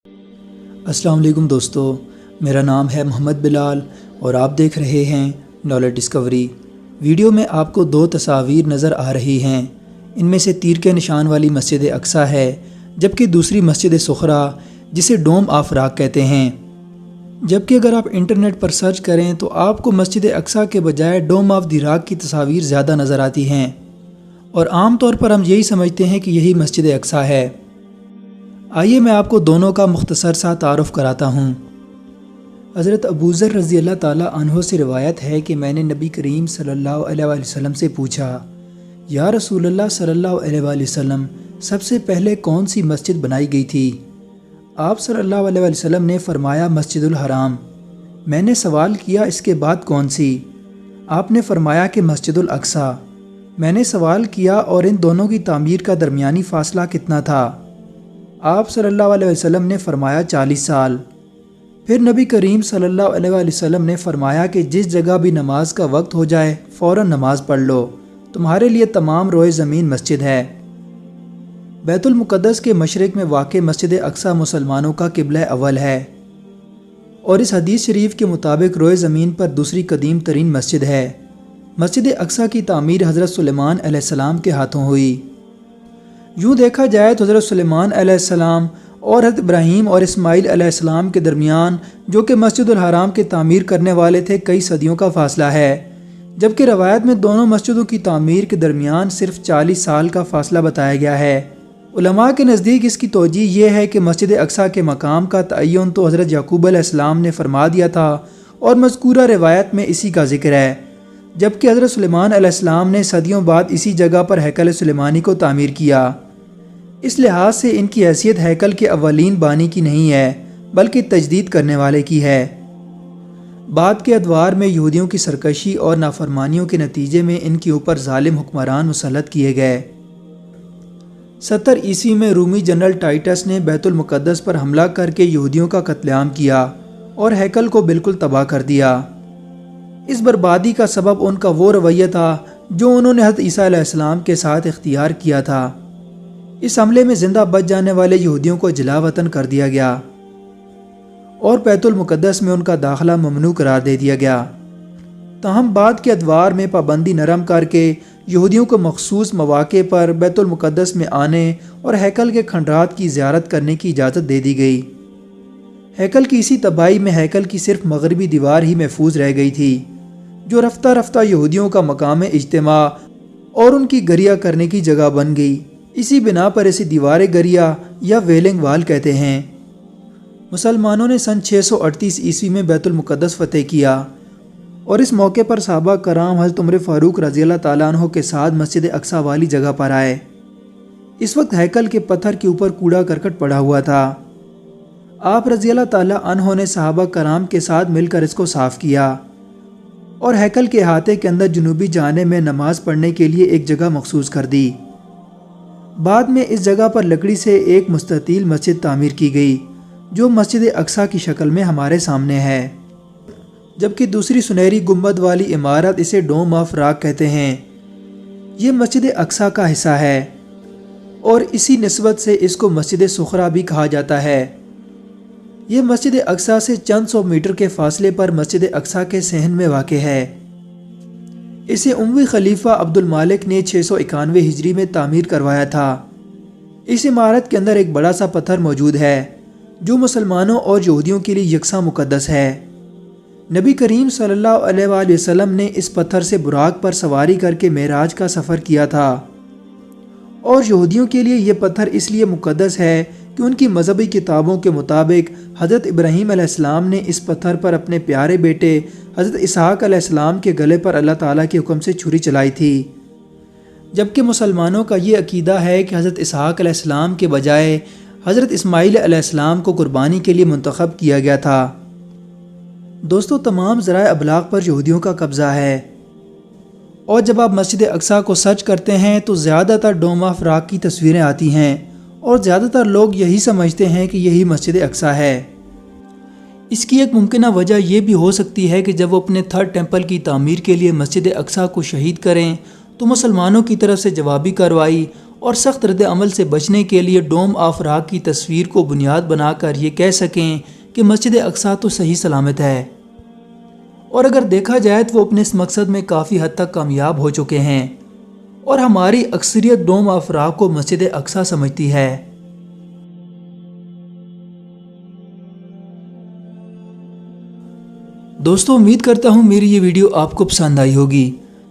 السلام علیکم دوستو، میرا نام ہے محمد بلال اور آپ دیکھ رہے ہیں نالج ڈسکوری۔ ویڈیو میں آپ کو دو تصاویر نظر آ رہی ہیں۔ ان میں سے تیر کے نشان والی مسجد اقصیٰ ہے، جبکہ دوسری مسجد صخرہ جسے ڈوم آف راک کہتے ہیں۔ جبکہ اگر آپ انٹرنیٹ پر سرچ کریں تو آپ کو مسجد اقصیٰ کے بجائے ڈوم آف دی راک کی تصاویر زیادہ نظر آتی ہیں، اور عام طور پر ہم یہی سمجھتے ہیں کہ یہی مسجد اقصیٰ ہے۔ آئیے میں آپ کو دونوں کا مختصر سا تعارف کراتا ہوں۔ حضرت ابوذر رضی اللہ تعالیٰ عنہ سے روایت ہے کہ میں نے نبی کریم صلی اللہ علیہ وآلہ وسلم سے پوچھا، یا رسول اللہ صلی اللہ علیہ وآلہ وسلم، سب سے پہلے کون سی مسجد بنائی گئی تھی؟ آپ صلی اللہ علیہ وآلہ وسلم نے فرمایا مسجد الحرام۔ میں نے سوال کیا اس کے بعد کون سی؟ آپ نے فرمایا کہ مسجد الاقصیٰ۔ میں نے سوال کیا اور ان دونوں کی تعمیر کا درمیانی فاصلہ کتنا تھا؟ آپ صلی اللہ علیہ وسلم نے فرمایا 40 سال۔ پھر نبی کریم صلی اللہ علیہ وآلہ وسلم نے فرمایا کہ جس جگہ بھی نماز کا وقت ہو جائے فوراً نماز پڑھ لو، تمہارے لیے تمام روئے زمین مسجد ہے۔ بیت المقدس کے مشرق میں واقع مسجد اقصیٰ مسلمانوں کا قبلہ اول ہے، اور اس حدیث شریف کے مطابق روئے زمین پر دوسری قدیم ترین مسجد ہے۔ مسجد اقصیٰ کی تعمیر حضرت سلیمان علیہ السلام کے ہاتھوں ہوئی۔ یوں دیکھا جائے تو حضرت سلیمان علیہ السلام اور حضرت ابراہیم اور اسماعیل علیہ السلام کے درمیان، جو کہ مسجد الحرام کی تعمیر کرنے والے تھے، کئی صدیوں کا فاصلہ ہے، جبکہ روایت میں دونوں مسجدوں کی تعمیر کے درمیان صرف 40 سال کا فاصلہ بتایا گیا ہے۔ علماء کے نزدیک اس کی توجہ یہ ہے کہ مسجد اقصیٰ کے مقام کا تعین تو حضرت یعقوب علیہ السلام نے فرما دیا تھا، اور مذکورہ روایت میں اسی کا ذکر ہے، جبکہ حضرت سلیمان علیہ السلام نے صدیوں بعد اسی جگہ پر ہیکل سلیمانی کو تعمیر کیا۔ اس لحاظ سے ان کی حیثیت ہیکل کے اولین بانی کی نہیں ہے، بلکہ تجدید کرنے والے کی ہے۔ بعد کے ادوار میں یہودیوں کی سرکشی اور نافرمانیوں کے نتیجے میں ان کے اوپر ظالم حکمران مسلط کیے گئے۔ 70 عیسوی میں رومی جنرل ٹائٹس نے بیت المقدس پر حملہ کر کے یہودیوں کا قتل عام کیا اور ہیکل کو بالکل تباہ کر دیا۔ اس بربادی کا سبب ان کا وہ رویہ تھا جو انہوں نے حضرت عیسیٰ علیہ السلام کے ساتھ اختیار کیا تھا۔ اس حملے میں زندہ بچ جانے والے یہودیوں کو جلا وطن کر دیا گیا اور بیت المقدس میں ان کا داخلہ ممنوع قرار دے دیا گیا۔ تاہم بعد کے ادوار میں پابندی نرم کر کے یہودیوں کو مخصوص مواقع پر بیت المقدس میں آنے اور ہیکل کے کھنڈرات کی زیارت کرنے کی اجازت دے دی گئی۔ ہیکل کی اسی تباہی میں ہیکل کی صرف مغربی دیوار ہی محفوظ رہ گئی تھی، جو رفتہ رفتہ یہودیوں کا مقام اجتماع اور ان کی گریہ کرنے کی جگہ بن گئی۔ اسی بنا پر اسے دیوار گریہ یا ویلنگ وال کہتے ہیں۔ مسلمانوں نے سن 638 عیسوی میں بیت المقدس فتح کیا، اور اس موقع پر صحابہ کرام حضرت عمر فاروق رضی اللہ تعالیٰ عنہ کے ساتھ مسجد اقصیٰ والی جگہ پر آئے۔ اس وقت ہیکل کے پتھر کے اوپر کوڑا کرکٹ پڑا ہوا تھا۔ آپ رضی اللہ تعالیٰ عنہ نے صحابہ کرام کے ساتھ مل کر اس کو صاف کیا، اور ہیکل کے احاطے کے اندر جنوبی جانب میں نماز پڑھنے کے لیے ایک جگہ مخصوص کر دی۔ بعد میں اس جگہ پر لکڑی سے ایک مستطیل مسجد تعمیر کی گئی، جو مسجد اقصیٰ کی شکل میں ہمارے سامنے ہے، جبکہ دوسری سنہری گنبد والی عمارت اسے ڈوم آف راک کہتے ہیں۔ یہ مسجد اقصیٰ کا حصہ ہے، اور اسی نسبت سے اس کو مسجد صخرہ بھی کہا جاتا ہے۔ یہ مسجد اقصیٰ سے چند سو میٹر کے فاصلے پر مسجد اقصیٰ کے صحن میں واقع ہے۔ اسے اموی خلیفہ عبد المالک نے 691 ہجری میں تعمیر کروایا تھا۔ اس عمارت کے اندر ایک بڑا سا پتھر موجود ہے، جو مسلمانوں اور یہودیوں کے لیے یکساں مقدس ہے۔ نبی کریم صلی اللہ علیہ وآلہ وسلم نے اس پتھر سے براق پر سواری کر کے معراج کا سفر کیا تھا، اور یہودیوں کے لیے یہ پتھر اس لیے مقدس ہے کہ ان کی مذہبی کتابوں کے مطابق حضرت ابراہیم علیہ السلام نے اس پتھر پر اپنے پیارے بیٹے حضرت اسحاق علیہ السلام کے گلے پر اللہ تعالیٰ کے حکم سے چھری چلائی تھی، جبکہ مسلمانوں کا یہ عقیدہ ہے کہ حضرت اسحاق علیہ السلام کے بجائے حضرت اسماعیل علیہ السلام کو قربانی کے لیے منتخب کیا گیا تھا۔ دوستو، تمام ذرائع ابلاغ پر یہودیوں کا قبضہ ہے، اور جب آپ مسجد اقصیٰ کو سرچ کرتے ہیں تو زیادہ تر ڈوم آف راک کی تصویریں آتی ہیں، اور زیادہ تر لوگ یہی سمجھتے ہیں کہ یہی مسجد اقصیٰ ہے۔ اس کی ایک ممکنہ وجہ یہ بھی ہو سکتی ہے کہ جب وہ اپنے تھرڈ ٹیمپل کی تعمیر کے لیے مسجد اقصیٰ کو شہید کریں تو مسلمانوں کی طرف سے جوابی کارروائی اور سخت رد عمل سے بچنے کے لیے ڈوم آف راک کی تصویر کو بنیاد بنا کر یہ کہہ سکیں کہ مسجد اقصی تو صحیح سلامت ہے، اور اگر دیکھا جائے تو وہ اپنے اس مقصد میں کافی حد تک کامیاب ہو چکے ہیں، اور ہماری اکثریت ڈوم آف راک کو مسجد اقصی سمجھتی ہے۔ دوستو، امید کرتا ہوں میری یہ ویڈیو آپ کو پسند آئی ہوگی۔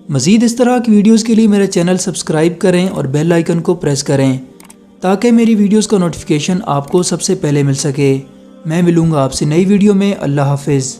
مزید اس طرح کی ویڈیوز کے لیے میرا چینل سبسکرائب کریں اور بیل آئیکن کو پریس کریں تاکہ میری ویڈیوز کا نوٹیفیکیشن آپ کو سب سے پہلے مل سکے۔ میں ملوں گا آپ سے نئی ویڈیو میں۔ اللہ حافظ۔